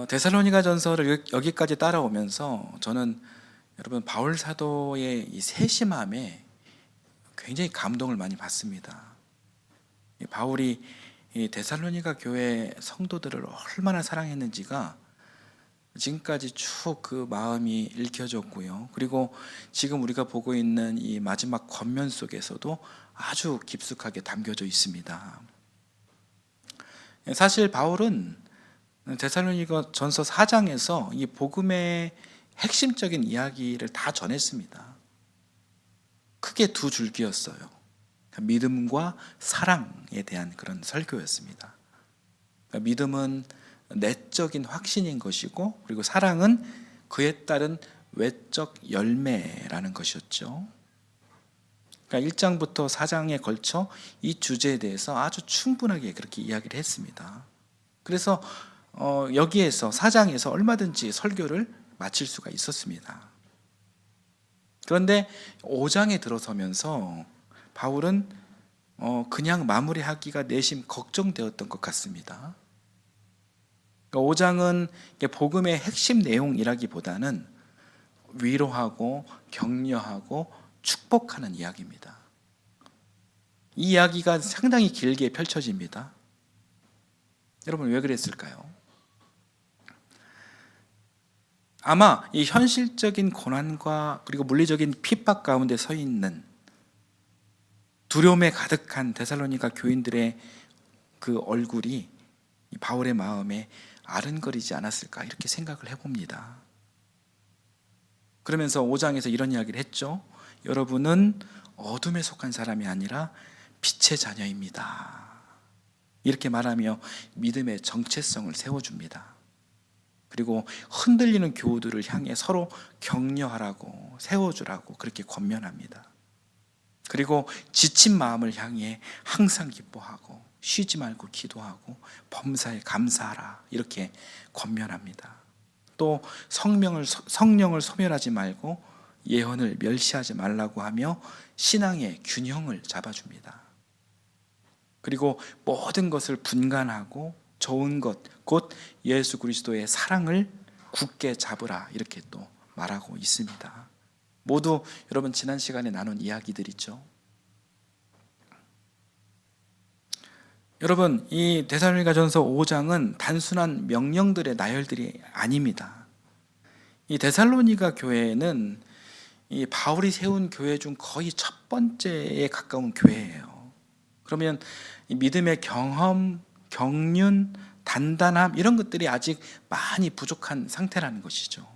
데살로니가 전서를 여기까지 따라오면서 저는 여러분 바울 사도의 이 세심함에 굉장히 감동을 많이 받습니다. 이 바울이 이 데살로니가 교회 성도들을 얼마나 사랑했는지가 지금까지 쭉 그 마음이 읽혀졌고요. 그리고 지금 우리가 보고 있는 이 마지막 권면 속에서도 아주 깊숙하게 담겨져 있습니다. 사실 바울은 데살로니가 전서 4장에서 이 복음의 핵심적인 이야기를 다 전했습니다. 크게 두 줄기였어요. 믿음과 사랑에 대한 그런 설교였습니다. 믿음은 내적인 확신인 것이고, 그리고 사랑은 그에 따른 외적 열매라는 것이었죠. 그러니까 1장부터 4장에 걸쳐 이 주제에 대해서 아주 충분하게 그렇게 이야기를 했습니다. 그래서 여기에서 4장에서 얼마든지 설교를 마칠 수가 있었습니다. 그런데 5장에 들어서면서 바울은 그냥 마무리하기가 내심 걱정되었던 것 같습니다. 5장은 복음의 핵심 내용이라기보다는 위로하고 격려하고 축복하는 이야기입니다. 이 이야기가 상당히 길게 펼쳐집니다. 여러분 왜 그랬을까요? 아마 이 현실적인 고난과 그리고 물리적인 핍박 가운데 서 있는 두려움에 가득한 데살로니가 교인들의 그 얼굴이 바울의 마음에 아른거리지 않았을까 이렇게 생각을 해봅니다. 그러면서 5장에서 이런 이야기를 했죠. 여러분은 어둠에 속한 사람이 아니라 빛의 자녀입니다. 이렇게 말하며 믿음의 정체성을 세워줍니다. 그리고 흔들리는 교우들을 향해 서로 격려하라고 세워주라고 그렇게 권면합니다. 그리고 지친 마음을 향해 항상 기뻐하고 쉬지 말고 기도하고 범사에 감사하라 이렇게 권면합니다. 또 성령을 소멸하지 말고 예언을 멸시하지 말라고 하며 신앙의 균형을 잡아줍니다. 그리고 모든 것을 분간하고 좋은 것, 곧 예수 그리스도의 사랑을 굳게 잡으라 이렇게 또 말하고 있습니다. 모두 여러분 지난 시간에 나눈 이야기들이죠. 여러분 이 데살로니가전서 5장은 단순한 명령들의 나열들이 아닙니다. 이 데살로니가 교회는 이 바울이 세운 교회 중 거의 첫 번째에 가까운 교회예요. 그러면 이 믿음의 경험, 경륜, 단단함 이런 것들이 아직 많이 부족한 상태라는 것이죠.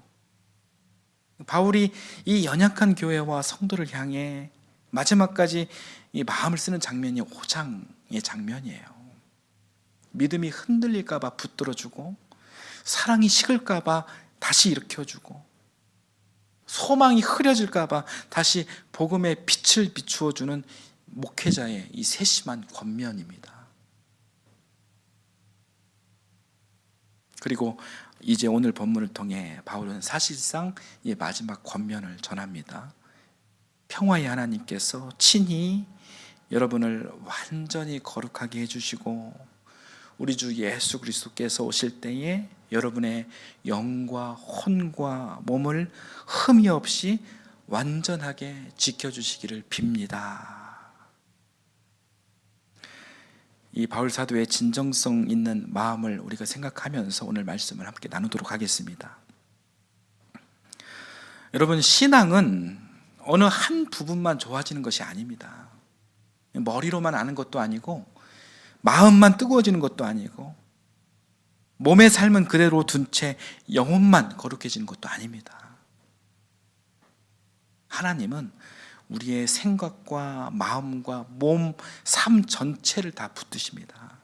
바울이 이 연약한 교회와 성도를 향해 마지막까지 이 마음을 쓰는 장면이 5장의 장면이에요. 믿음이 흔들릴까 봐 붙들어주고 사랑이 식을까 봐 다시 일으켜주고 소망이 흐려질까 봐 다시 복음의 빛을 비추어주는 목회자의 이 세심한 권면입니다. 그리고 이제 오늘 본문을 통해 바울은 사실상 이 마지막 권면을 전합니다. 평화의 하나님께서 친히 여러분을 완전히 거룩하게 해주시고 우리 주 예수 그리스도께서 오실 때에 여러분의 영과 혼과 몸을 흠이 없이 완전하게 지켜주시기를 빕니다. 이 바울 사도의 진정성 있는 마음을 우리가 생각하면서 오늘 말씀을 함께 나누도록 하겠습니다. 여러분 신앙은 어느 한 부분만 좋아지는 것이 아닙니다. 머리로만 아는 것도 아니고 마음만 뜨거워지는 것도 아니고 몸의 삶은 그대로 둔 채 영혼만 거룩해지는 것도 아닙니다. 하나님은 우리의 생각과 마음과 몸, 삶 전체를 다 붙드십니다.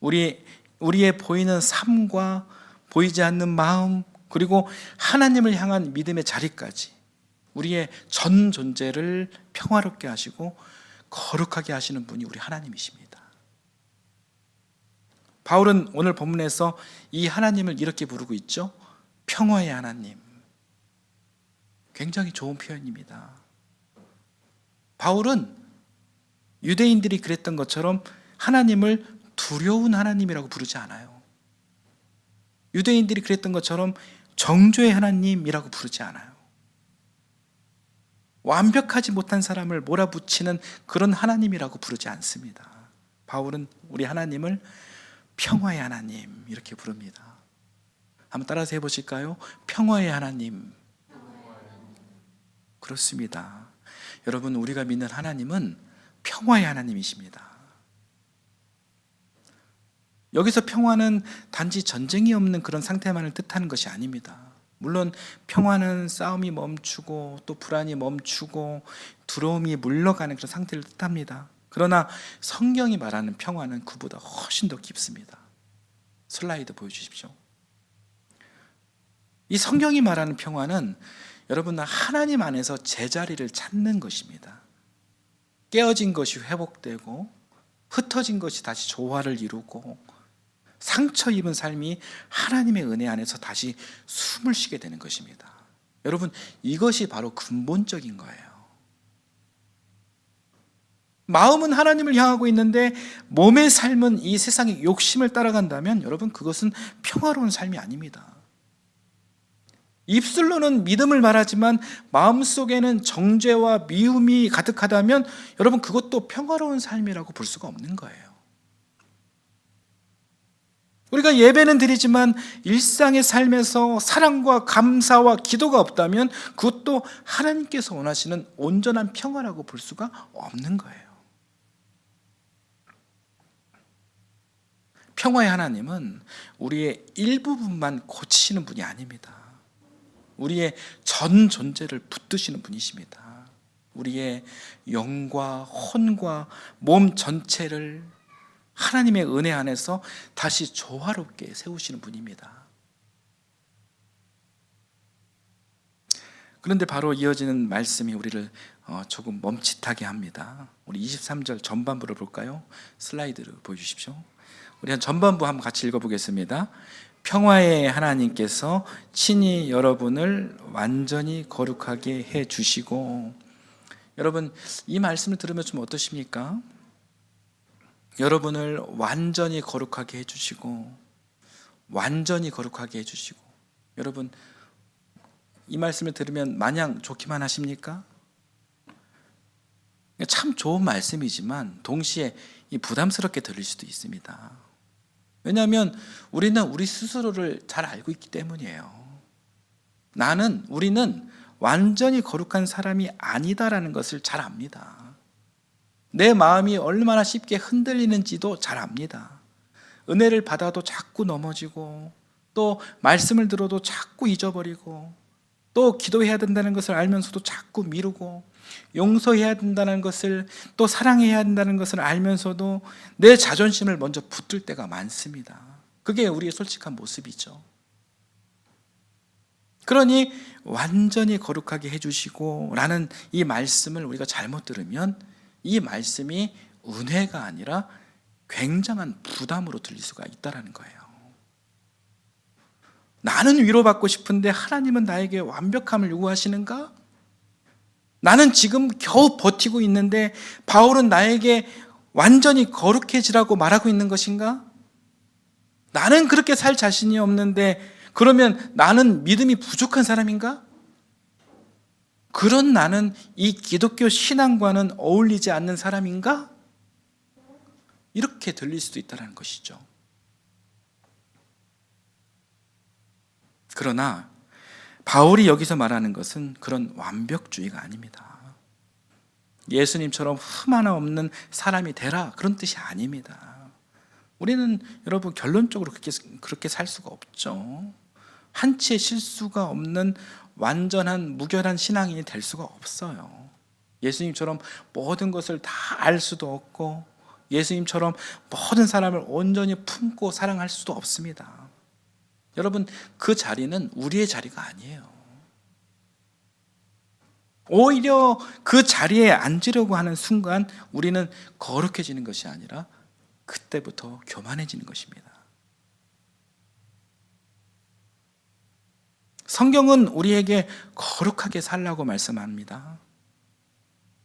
우리의 보이는 삶과 보이지 않는 마음 그리고 하나님을 향한 믿음의 자리까지 우리의 전 존재를 평화롭게 하시고 거룩하게 하시는 분이 우리 하나님이십니다. 바울은 오늘 본문에서 이 하나님을 이렇게 부르고 있죠. 평화의 하나님. 굉장히 좋은 표현입니다. 바울은 유대인들이 그랬던 것처럼 하나님을 두려운 하나님이라고 부르지 않아요. 유대인들이 그랬던 것처럼 정죄의 하나님이라고 부르지 않아요. 완벽하지 못한 사람을 몰아붙이는 그런 하나님이라고 부르지 않습니다. 바울은 우리 하나님을 평화의 하나님 이렇게 부릅니다. 한번 따라서 해보실까요? 평화의 하나님. 그렇습니다. 여러분, 우리가 믿는 하나님은 평화의 하나님이십니다. 여기서 평화는 단지 전쟁이 없는 그런 상태만을 뜻하는 것이 아닙니다. 물론 평화는 싸움이 멈추고 또 불안이 멈추고 두려움이 물러가는 그런 상태를 뜻합니다. 그러나 성경이 말하는 평화는 그보다 훨씬 더 깊습니다. 슬라이드 보여주십시오. 이 성경이 말하는 평화는 여러분, 하나님 안에서 제자리를 찾는 것입니다. 깨어진 것이 회복되고 흩어진 것이 다시 조화를 이루고 상처 입은 삶이 하나님의 은혜 안에서 다시 숨을 쉬게 되는 것입니다. 여러분, 이것이 바로 근본적인 거예요. 마음은 하나님을 향하고 있는데 몸의 삶은 이 세상의 욕심을 따라간다면 여러분, 그것은 평화로운 삶이 아닙니다. 입술로는 믿음을 말하지만 마음속에는 정죄와 미움이 가득하다면 여러분, 그것도 평화로운 삶이라고 볼 수가 없는 거예요. 우리가 예배는 드리지만 일상의 삶에서 사랑과 감사와 기도가 없다면 그것도 하나님께서 원하시는 온전한 평화라고 볼 수가 없는 거예요. 평화의 하나님은 우리의 일부분만 고치시는 분이 아닙니다. 우리의 전 존재를 붙드시는 분이십니다. 우리의 영과 혼과 몸 전체를 하나님의 은혜 안에서 다시 조화롭게 세우시는 분입니다. 그런데 바로 이어지는 말씀이 우리를 조금 멈칫하게 합니다. 우리 23절 전반부를 볼까요? 슬라이드를 보여주십시오. 우리 한 전반부 한번 같이 읽어보겠습니다. 평화의 하나님께서 친히 여러분을 완전히 거룩하게 해주시고, 여러분, 이 말씀을 들으면 좀 어떠십니까? 여러분을 완전히 거룩하게 해주시고, 완전히 거룩하게 해주시고. 여러분, 이 말씀을 들으면 마냥 좋기만 하십니까? 참 좋은 말씀이지만 동시에 부담스럽게 들릴 수도 있습니다. 왜냐하면 우리는 우리 스스로를 잘 알고 있기 때문이에요. 우리는 완전히 거룩한 사람이 아니다라는 것을 잘 압니다. 내 마음이 얼마나 쉽게 흔들리는지도 잘 압니다. 은혜를 받아도 자꾸 넘어지고, 또 말씀을 들어도 자꾸 잊어버리고, 또 기도해야 된다는 것을 알면서도 자꾸 미루고, 용서해야 된다는 것을, 또 사랑해야 된다는 것을 알면서도 내 자존심을 먼저 붙들 때가 많습니다. 그게 우리의 솔직한 모습이죠. 그러니 완전히 거룩하게 해주시고 라는 이 말씀을 우리가 잘못 들으면 이 말씀이 은혜가 아니라 굉장한 부담으로 들릴 수가 있다는 거예요. 나는 위로받고 싶은데 하나님은 나에게 완벽함을 요구하시는가? 나는 지금 겨우 버티고 있는데 바울은 나에게 완전히 거룩해지라고 말하고 있는 것인가? 나는 그렇게 살 자신이 없는데 그러면 나는 믿음이 부족한 사람인가? 그런 나는 이 기독교 신앙과는 어울리지 않는 사람인가? 이렇게 들릴 수도 있다는 것이죠. 그러나 바울이 여기서 말하는 것은 그런 완벽주의가 아닙니다. 예수님처럼 흠 하나 없는 사람이 되라, 그런 뜻이 아닙니다. 우리는 여러분 결론적으로 그렇게 살 수가 없죠. 한치의 실수가 없는 완전한 무결한 신앙인이 될 수가 없어요. 예수님처럼 모든 것을 다 알 수도 없고, 예수님처럼 모든 사람을 온전히 품고 사랑할 수도 없습니다. 여러분, 그 자리는 우리의 자리가 아니에요. 오히려 그 자리에 앉으려고 하는 순간 우리는 거룩해지는 것이 아니라 그때부터 교만해지는 것입니다. 성경은 우리에게 거룩하게 살라고 말씀합니다.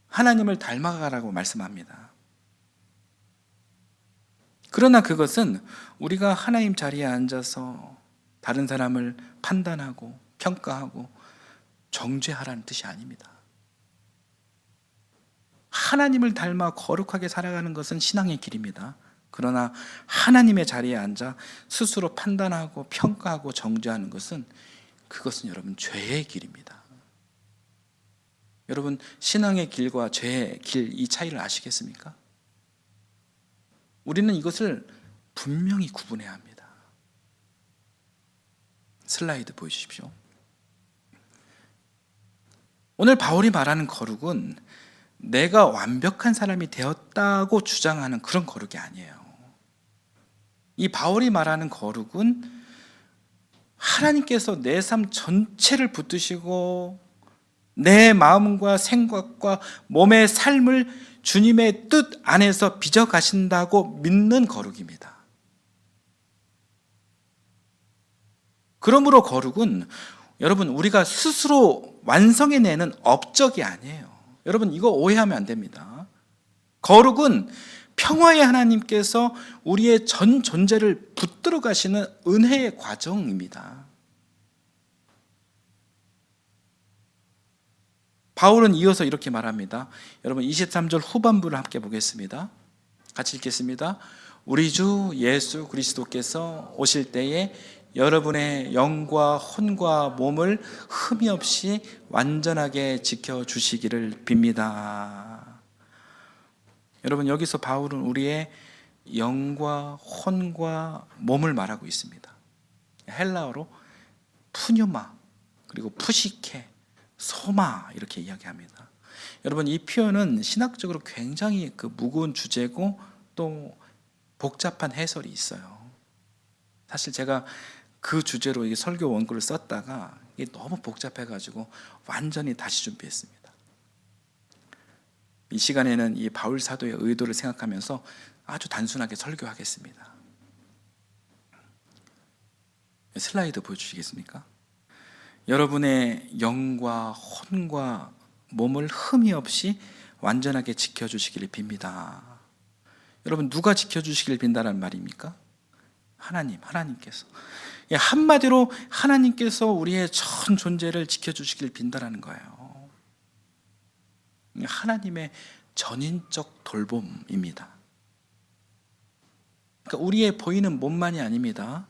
하나님을 닮아가라고 말씀합니다. 그러나 그것은 우리가 하나님 자리에 앉아서 다른 사람을 판단하고 평가하고 정죄하라는 뜻이 아닙니다. 하나님을 닮아 거룩하게 살아가는 것은 신앙의 길입니다. 그러나 하나님의 자리에 앉아 스스로 판단하고 평가하고 정죄하는 것은, 그것은 여러분 죄의 길입니다. 여러분, 신앙의 길과 죄의 길, 이 차이를 아시겠습니까? 우리는 이것을 분명히 구분해야 합니다. 슬라이드 보여주십시오. 오늘 바울이 말하는 거룩은 내가 완벽한 사람이 되었다고 주장하는 그런 거룩이 아니에요. 이 바울이 말하는 거룩은 하나님께서 내 삶 전체를 붙드시고 내 마음과 생각과 몸의 삶을 주님의 뜻 안에서 빚어 가신다고 믿는 거룩입니다. 그러므로 거룩은 여러분, 우리가 스스로 완성해내는 업적이 아니에요. 여러분, 이거 오해하면 안 됩니다. 거룩은 평화의 하나님께서 우리의 전 존재를 붙들어 가시는 은혜의 과정입니다. 바울은 이어서 이렇게 말합니다. 여러분, 23절 후반부를 함께 보겠습니다. 같이 읽겠습니다. 우리 주 예수 그리스도께서 오실 때에 여러분의 영과 혼과 몸을 흠이 없이 완전하게 지켜주시기를 빕니다. 여러분, 여기서 바울은 우리의 영과 혼과 몸을 말하고 있습니다. 헬라어로 푸뉴마, 그리고 푸시케, 소마, 이렇게 이야기합니다. 여러분, 이 표현은 신학적으로 굉장히 무거운 주제고 또 복잡한 해설이 있어요. 사실 제가 그 주제로 이 설교 원고를 썼다가 이게 너무 복잡해가지고 완전히 다시 준비했습니다. 이 시간에는 이 바울 사도의 의도를 생각하면서 아주 단순하게 설교하겠습니다. 슬라이드 보여주시겠습니까? 여러분의 영과 혼과 몸을 흠이 없이 완전하게 지켜주시기를 빕니다. 여러분, 누가 지켜주시기를 빈다는 말입니까? 하나님께서. 한마디로 하나님께서 우리의 전 존재를 지켜주시길 빈다라는 거예요. 하나님의 전인적 돌봄입니다. 그러니까 우리의 보이는 몸만이 아닙니다.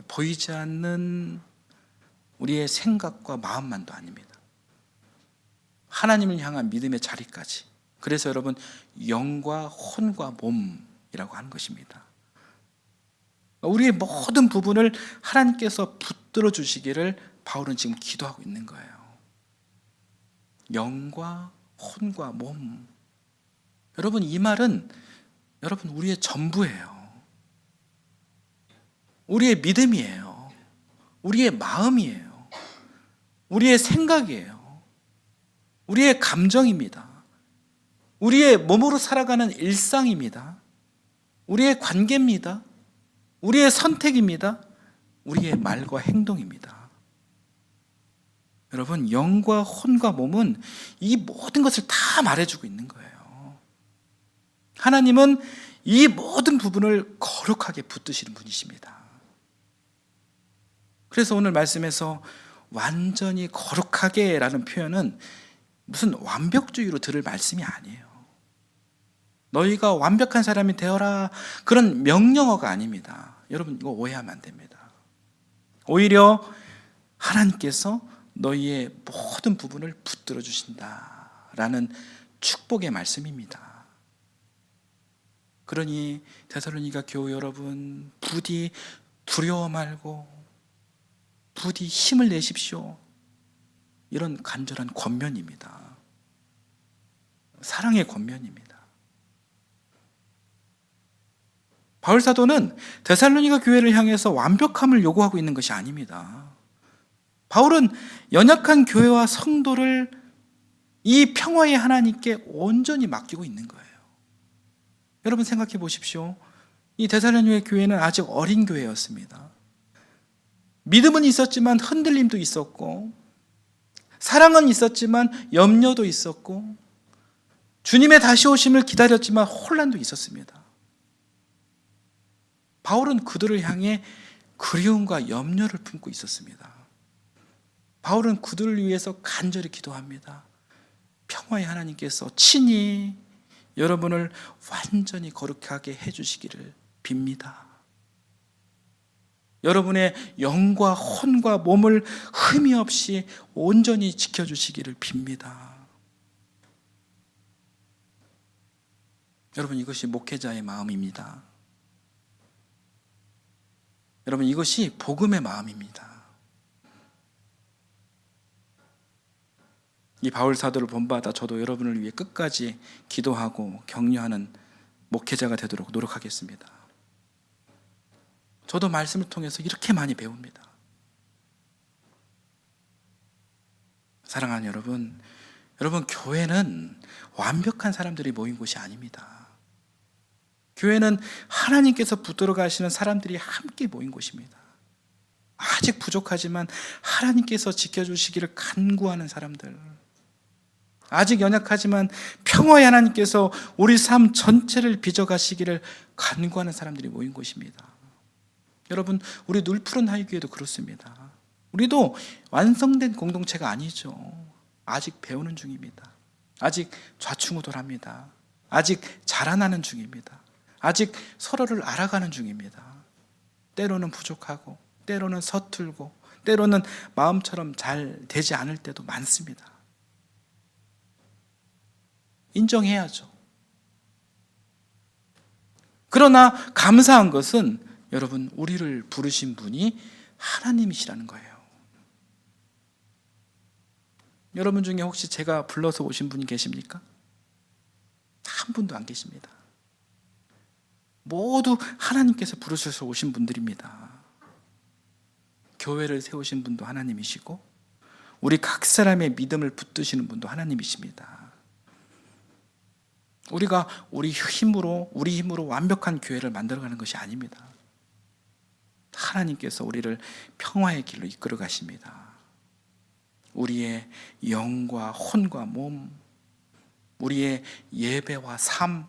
보이지 않는 우리의 생각과 마음만도 아닙니다. 하나님을 향한 믿음의 자리까지. 그래서 여러분, 영과 혼과 몸이라고 하는 것입니다. 우리의 모든 부분을 하나님께서 붙들어 주시기를 바울은 지금 기도하고 있는 거예요. 영과 혼과 몸. 여러분, 이 말은 여러분 우리의 전부예요. 우리의 믿음이에요. 우리의 마음이에요. 우리의 생각이에요. 우리의 감정입니다. 우리의 몸으로 살아가는 일상입니다. 우리의 관계입니다. 우리의 선택입니다. 우리의 말과 행동입니다. 여러분, 영과 혼과 몸은 이 모든 것을 다 말해주고 있는 거예요. 하나님은 이 모든 부분을 거룩하게 붙드시는 분이십니다. 그래서 오늘 말씀에서 완전히 거룩하게 라는 표현은 무슨 완벽주의로 들을 말씀이 아니에요. 너희가 완벽한 사람이 되어라, 그런 명령어가 아닙니다. 여러분, 이거 오해하면 안 됩니다. 오히려 하나님께서 너희의 모든 부분을 붙들어 주신다라는 축복의 말씀입니다. 그러니 데살로니가 교회 여러분, 부디 두려워 말고 부디 힘을 내십시오. 이런 간절한 권면입니다. 사랑의 권면입니다. 바울 사도는 데살로니가 교회를 향해서 완벽함을 요구하고 있는 것이 아닙니다. 바울은 연약한 교회와 성도를 이 평화의 하나님께 온전히 맡기고 있는 거예요. 여러분, 생각해 보십시오. 이 데살로니가 교회는 아직 어린 교회였습니다. 믿음은 있었지만 흔들림도 있었고, 사랑은 있었지만 염려도 있었고, 주님의 다시 오심을 기다렸지만 혼란도 있었습니다. 바울은 그들을 향해 그리움과 염려를 품고 있었습니다. 바울은 그들을 위해서 간절히 기도합니다. 평화의 하나님께서 친히 여러분을 완전히 거룩하게 해주시기를 빕니다. 여러분의 영과 혼과 몸을 흠이 없이 온전히 지켜주시기를 빕니다. 여러분, 이것이 목회자의 마음입니다. 여러분, 이것이 복음의 마음입니다. 이 바울 사도를 본받아 저도 여러분을 위해 끝까지 기도하고 격려하는 목회자가 되도록 노력하겠습니다. 저도 말씀을 통해서 이렇게 많이 배웁니다. 사랑하는 여러분, 교회는 완벽한 사람들이 모인 곳이 아닙니다. 교회는 하나님께서 붙들어 가시는 사람들이 함께 모인 곳입니다. 아직 부족하지만 하나님께서 지켜주시기를 간구하는 사람들, 아직 연약하지만 평화의 하나님께서 우리 삶 전체를 빚어가시기를 간구하는 사람들이 모인 곳입니다. 여러분, 우리 눌푸른 하이교회도 그렇습니다. 우리도 완성된 공동체가 아니죠. 아직 배우는 중입니다. 아직 좌충우돌합니다. 아직 자라나는 중입니다. 아직 서로를 알아가는 중입니다. 때로는 부족하고, 때로는 서툴고, 때로는 마음처럼 잘 되지 않을 때도 많습니다. 인정해야죠. 그러나 감사한 것은 여러분, 우리를 부르신 분이 하나님이시라는 거예요. 여러분 중에 혹시 제가 불러서 오신 분이 계십니까? 한 분도 안 계십니다. 모두 하나님께서 부르셔서 오신 분들입니다. 교회를 세우신 분도 하나님이시고, 우리 각 사람의 믿음을 붙드시는 분도 하나님이십니다. 우리가 우리 힘으로 완벽한 교회를 만들어가는 것이 아닙니다. 하나님께서 우리를 평화의 길로 이끌어 가십니다. 우리의 영과 혼과 몸, 우리의 예배와 삶,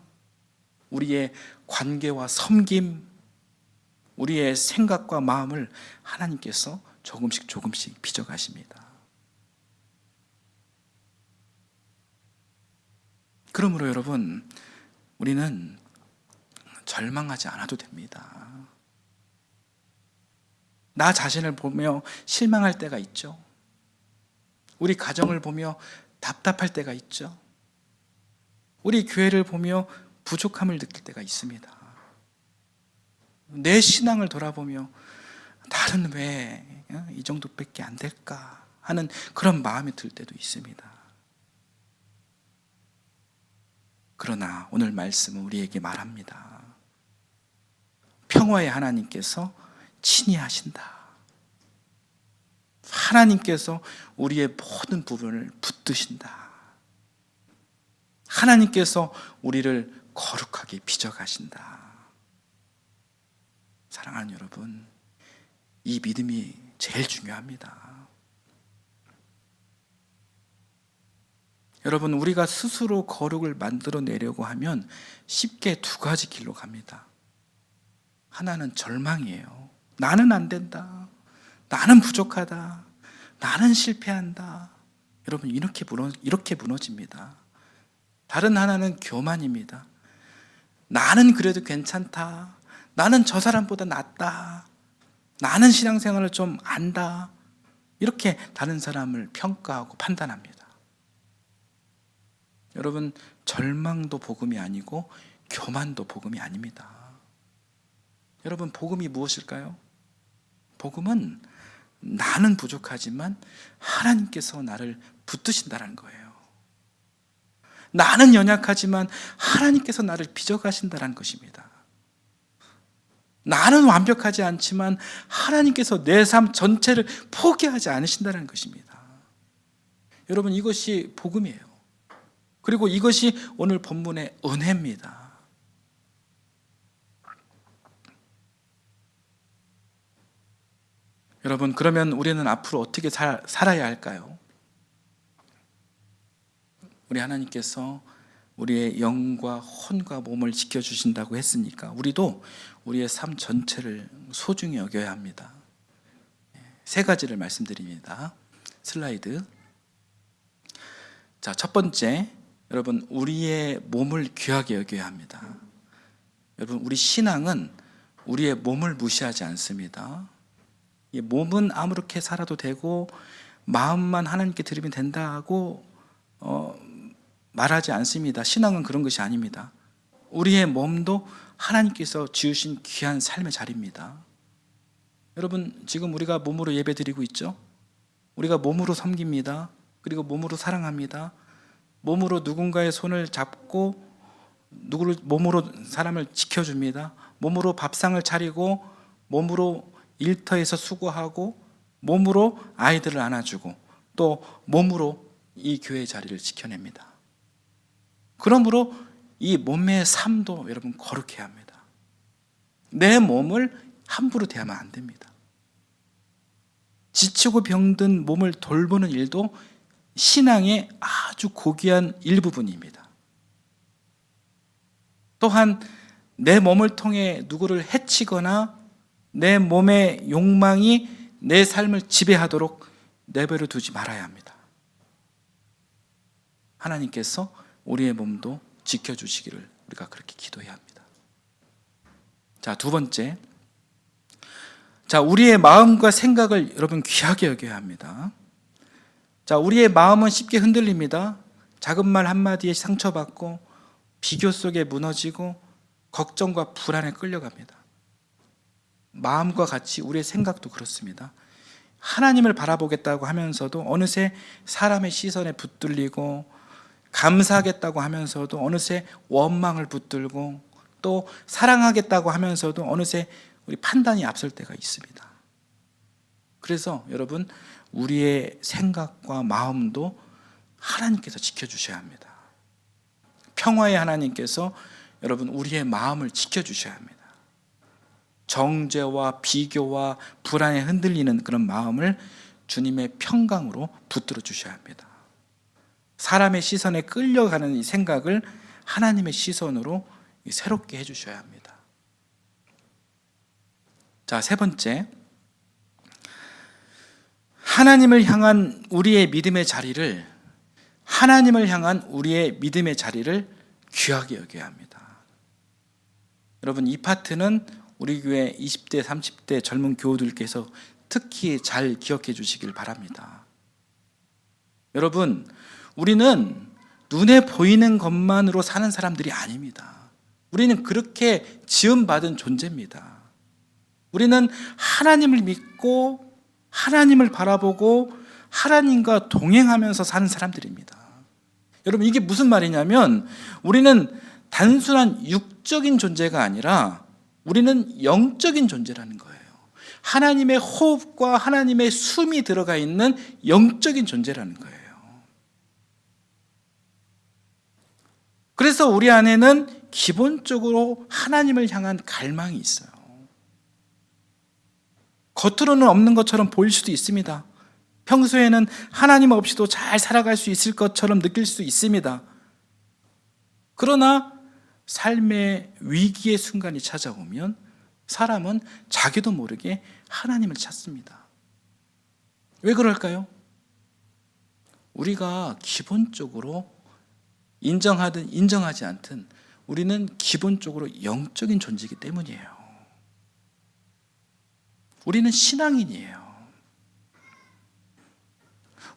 우리의 관계와 섬김, 우리의 생각과 마음을 하나님께서 조금씩 빚어가십니다. 그러므로 여러분, 우리는 절망하지 않아도 됩니다. 나 자신을 보며 실망할 때가 있죠. 우리 가정을 보며 답답할 때가 있죠. 우리 교회를 보며 부족함을 느낄 때가 있습니다. 내 신앙을 돌아보며 나는 왜 이 정도밖에 안 될까 하는 그런 마음이 들 때도 있습니다. 그러나 오늘 말씀은 우리에게 말합니다. 평화의 하나님께서 친히 하신다. 하나님께서 우리의 모든 부분을 붙드신다. 하나님께서 우리를 거룩하게 빚어가신다. 사랑하는 여러분, 이 믿음이 제일 중요합니다. 여러분, 우리가 스스로 거룩을 만들어내려고 하면 쉽게 두 가지 길로 갑니다. 하나는 절망이에요. 나는 안 된다. 나는 부족하다. 나는 실패한다. 여러분, 이렇게 무너집니다. 다른 하나는 교만입니다. 나는 그래도 괜찮다. 나는 저 사람보다 낫다. 나는 신앙생활을 좀 안다. 이렇게 다른 사람을 평가하고 판단합니다. 여러분, 절망도 복음이 아니고 교만도 복음이 아닙니다. 여러분, 복음이 무엇일까요? 복음은 나는 부족하지만 하나님께서 나를 붙드신다는 거예요. 나는 연약하지만 하나님께서 나를 빚어가신다는 것입니다. 나는 완벽하지 않지만 하나님께서 내 삶 전체를 포기하지 않으신다는 것입니다. 여러분, 이것이 복음이에요. 그리고 이것이 오늘 본문의 은혜입니다. 여러분, 그러면 우리는 앞으로 어떻게 살아야 할까요? 우리 하나님께서 우리의 영과 혼과 몸을 지켜주신다고 했으니까 우리도 우리의 삶 전체를 소중히 여겨야 합니다. 세 가지를 말씀드립니다. 슬라이드. 자, 첫 번째, 여러분, 우리의 몸을 귀하게 여겨야 합니다. 여러분, 우리 신앙은 우리의 몸을 무시하지 않습니다. 이 몸은 아무렇게 살아도 되고 마음만 하나님께 드리면 된다고 말하지 않습니다. 신앙은 그런 것이 아닙니다. 우리의 몸도 하나님께서 지으신 귀한 삶의 자리입니다. 여러분, 지금 우리가 몸으로 예배 드리고 있죠? 우리가 몸으로 섬깁니다. 그리고 몸으로 사랑합니다. 몸으로 누군가의 손을 잡고 몸으로 사람을 지켜줍니다. 몸으로 밥상을 차리고 몸으로 일터에서 수고하고 몸으로 아이들을 안아주고 또 몸으로 이 교회의 자리를 지켜냅니다. 그러므로 이 몸의 삶도 여러분 거룩해야 합니다. 내 몸을 함부로 대하면 안 됩니다. 지치고 병든 몸을 돌보는 일도 신앙의 아주 고귀한 일부분입니다. 또한 내 몸을 통해 누구를 해치거나 내 몸의 욕망이 내 삶을 지배하도록 내버려 두지 말아야 합니다. 하나님께서 우리의 몸도 지켜주시기를 우리가 그렇게 기도해야 합니다. 자, 두 번째. 자, 우리의 마음과 생각을 여러분 귀하게 여겨야 합니다. 자, 우리의 마음은 쉽게 흔들립니다. 작은 말 한마디에 상처받고 비교 속에 무너지고 걱정과 불안에 끌려갑니다. 마음과 같이 우리의 생각도 그렇습니다. 하나님을 바라보겠다고 하면서도 어느새 사람의 시선에 붙들리고 감사하겠다고 하면서도 어느새 원망을 붙들고 또 사랑하겠다고 하면서도 어느새 우리 판단이 앞설 때가 있습니다. 그래서 여러분, 우리의 생각과 마음도 하나님께서 지켜주셔야 합니다. 평화의 하나님께서 여러분 우리의 마음을 지켜주셔야 합니다. 정죄와 비교와 불안에 흔들리는 그런 마음을 주님의 평강으로 붙들어 주셔야 합니다. 사람의 시선에 끌려가는 이 생각을 하나님의 시선으로 새롭게 해주셔야 합니다. 자, 세 번째, 하나님을 향한 우리의 믿음의 자리를 귀하게 여겨야 합니다. 여러분, 이 파트는 우리 교회 20대, 30대 젊은 교우들께서 특히 잘 기억해 주시길 바랍니다. 여러분, 우리는 눈에 보이는 것만으로 사는 사람들이 아닙니다. 우리는 그렇게 지음받은 존재입니다. 우리는 하나님을 믿고 하나님을 바라보고 하나님과 동행하면서 사는 사람들입니다. 여러분, 이게 무슨 말이냐면 우리는 단순한 육적인 존재가 아니라 우리는 영적인 존재라는 거예요. 하나님의 호흡과 하나님의 숨이 들어가 있는 영적인 존재라는 거예요. 그래서 우리 안에는 기본적으로 하나님을 향한 갈망이 있어요. 겉으로는 없는 것처럼 보일 수도 있습니다. 평소에는 하나님 없이도 잘 살아갈 수 있을 것처럼 느낄 수 있습니다. 그러나 삶의 위기의 순간이 찾아오면 사람은 자기도 모르게 하나님을 찾습니다. 왜 그럴까요? 우리가 기본적으로 인정하든 인정하지 않든 우리는 기본적으로 영적인 존재이기 때문이에요. 우리는 신앙인이에요.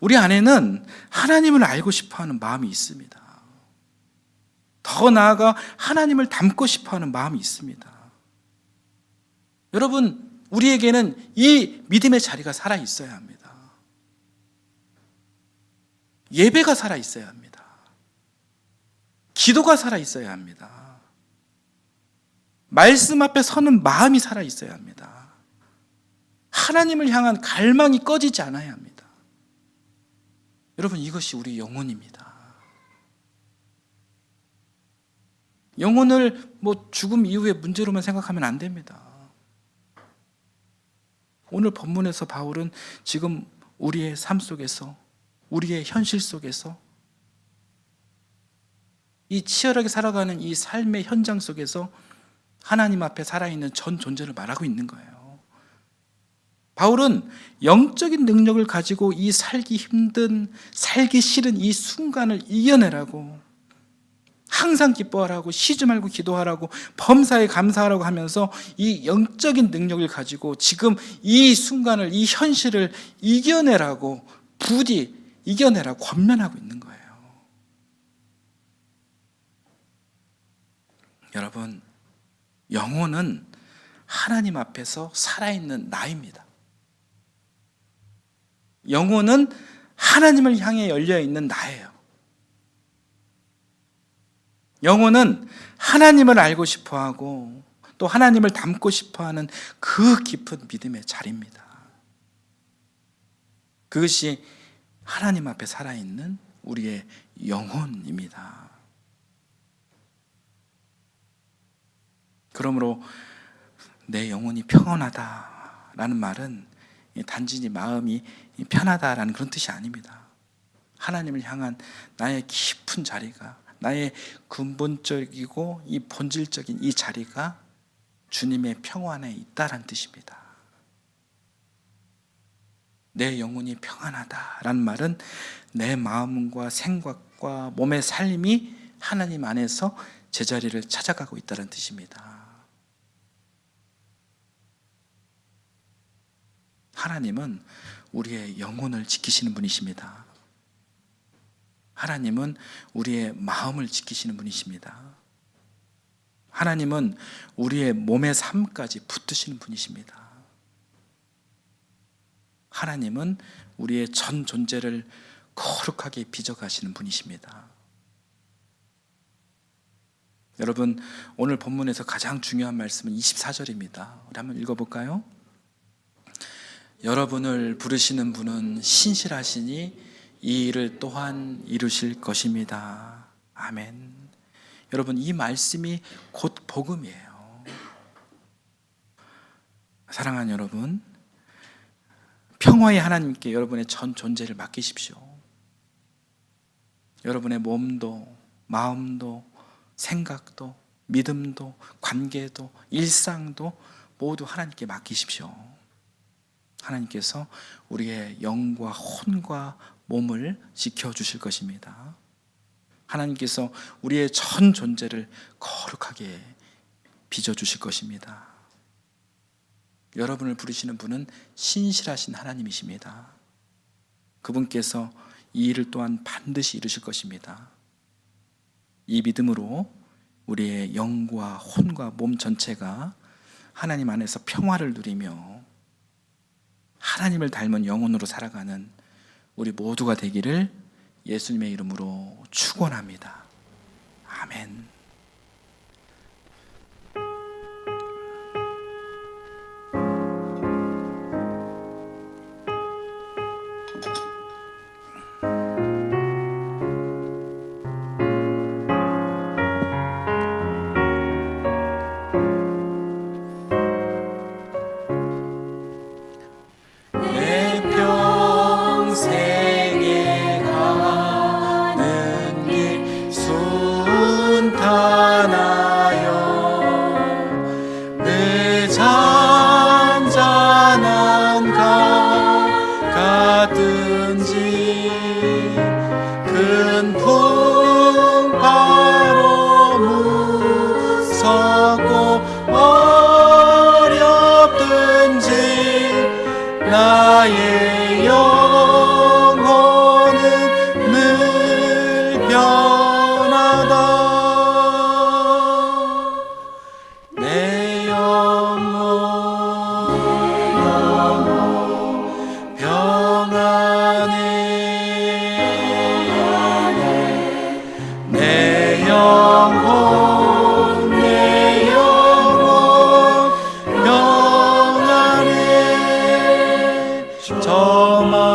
우리 안에는 하나님을 알고 싶어하는 마음이 있습니다. 더 나아가 하나님을 닮고 싶어하는 마음이 있습니다. 여러분, 우리에게는 이 믿음의 자리가 살아 있어야 합니다. 예배가 살아 있어야 합니다. 기도가 살아 있어야 합니다. 말씀 앞에 서는 마음이 살아 있어야 합니다. 하나님을 향한 갈망이 꺼지지 않아야 합니다. 여러분, 이것이 우리 영혼입니다. 영혼을 죽음 이후의 문제로만 생각하면 안 됩니다. 오늘 본문에서 바울은 지금 우리의 삶 속에서, 우리의 현실 속에서 이 치열하게 살아가는 이 삶의 현장 속에서 하나님 앞에 살아있는 전 존재를 말하고 있는 거예요. 바울은 영적인 능력을 가지고 이 살기 힘든, 살기 싫은 이 순간을 이겨내라고, 항상 기뻐하라고, 쉬지 말고 기도하라고, 범사에 감사하라고 하면서 이 영적인 능력을 가지고 지금 이 순간을, 이 현실을 이겨내라고, 부디 이겨내라고 권면하고 있는 거예요. 여러분, 영혼은 하나님 앞에서 살아있는 나입니다. 영혼은 하나님을 향해 열려있는 나예요. 영혼은 하나님을 알고 싶어하고 또 하나님을 닮고 싶어하는 그 깊은 믿음의 자리입니다. 그것이 하나님 앞에 살아있는 우리의 영혼입니다. 그러므로 내 영혼이 평온하다라는 말은 단지 마음이 편하다라는 그런 뜻이 아닙니다. 하나님을 향한 나의 깊은 자리가, 나의 근본적이고 이 본질적인 이 자리가 주님의 평안에 있다라는 뜻입니다. 내 영혼이 평안하다라는 말은 내 마음과 생각과 몸의 삶이 하나님 안에서 제자리를 찾아가고 있다는 뜻입니다. 하나님은 우리의 영혼을 지키시는 분이십니다. 하나님은 우리의 마음을 지키시는 분이십니다. 하나님은 우리의 몸의 삶까지 붙드시는 분이십니다. 하나님은 우리의 전 존재를 거룩하게 빚어가시는 분이십니다. 여러분, 오늘 본문에서 가장 중요한 말씀은 24절입니다. 우리 한번 읽어볼까요? 여러분을 부르시는 분은 신실하시니 이 일을 또한 이루실 것입니다. 아멘. 여러분, 이 말씀이 곧 복음이에요. 사랑하는 여러분, 평화의 하나님께 여러분의 전 존재를 맡기십시오. 여러분의 몸도, 마음도, 생각도, 믿음도, 관계도, 일상도 모두 하나님께 맡기십시오. 하나님께서 우리의 영과 혼과 몸을 지켜주실 것입니다. 하나님께서 우리의 전 존재를 거룩하게 빚어주실 것입니다. 여러분을 부르시는 분은 신실하신 하나님이십니다. 그분께서 이 일을 또한 반드시 이루실 것입니다. 이 믿음으로 우리의 영과 혼과 몸 전체가 하나님 안에서 평화를 누리며 하나님을 닮은 영혼으로 살아가는 우리 모두가 되기를 예수님의 이름으로 축원합니다. 아멘. 나의 영혼은 늘 변하다. 내 영혼 평안해. 내 영혼 평안해. 저만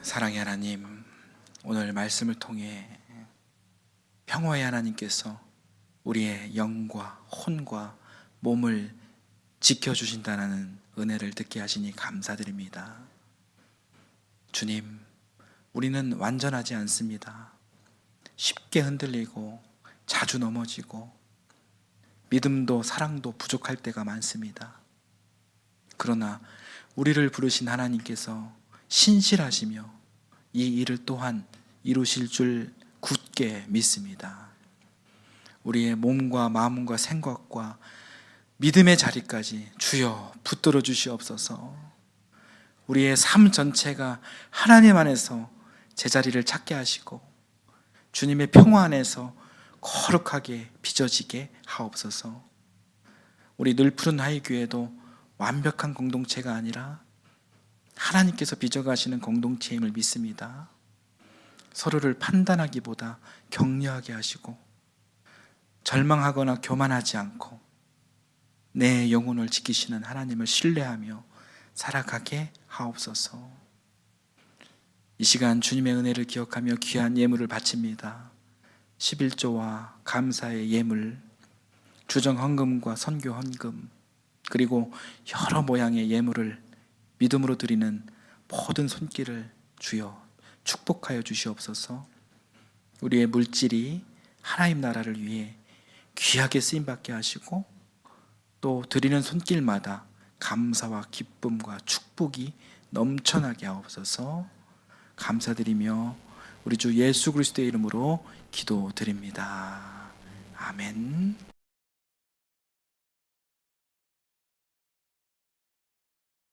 사랑의 하나님, 오늘 말씀을 통해 평화의 하나님께서 우리의 영과 혼과 몸을 지켜주신다는 은혜를 듣게 하시니 감사드립니다. 주님, 우리는 완전하지 않습니다. 쉽게 흔들리고 자주 넘어지고 믿음도 사랑도 부족할 때가 많습니다. 그러나 우리를 부르신 하나님께서 신실하시며 이 일을 또한 이루실 줄 굳게 믿습니다. 우리의 몸과 마음과 생각과 믿음의 자리까지 주여 붙들어 주시옵소서. 우리의 삶 전체가 하나님 안에서 제자리를 찾게 하시고 주님의 평화 안에서 거룩하게 빚어지게 하옵소서. 우리 늘푸른 하이교회도 완벽한 공동체가 아니라 하나님께서 빚어가시는 공동체임을 믿습니다. 서로를 판단하기보다 격려하게 하시고 절망하거나 교만하지 않고 내 영혼을 지키시는 하나님을 신뢰하며 살아가게 하옵소서. 이 시간 주님의 은혜를 기억하며 귀한 예물을 바칩니다. 11조와 감사의 예물, 주정 헌금과 선교 헌금, 그리고 여러 모양의 예물을 믿음으로 드리는 모든 손길을 주여 축복하여 주시옵소서. 우리의 물질이 하나님 나라를 위해 귀하게 쓰임받게 하시고 또 드리는 손길마다 감사와 기쁨과 축복이 넘쳐나게 하옵소서. 감사드리며 우리 주 예수 그리스도의 이름으로 기도드립니다. 아멘.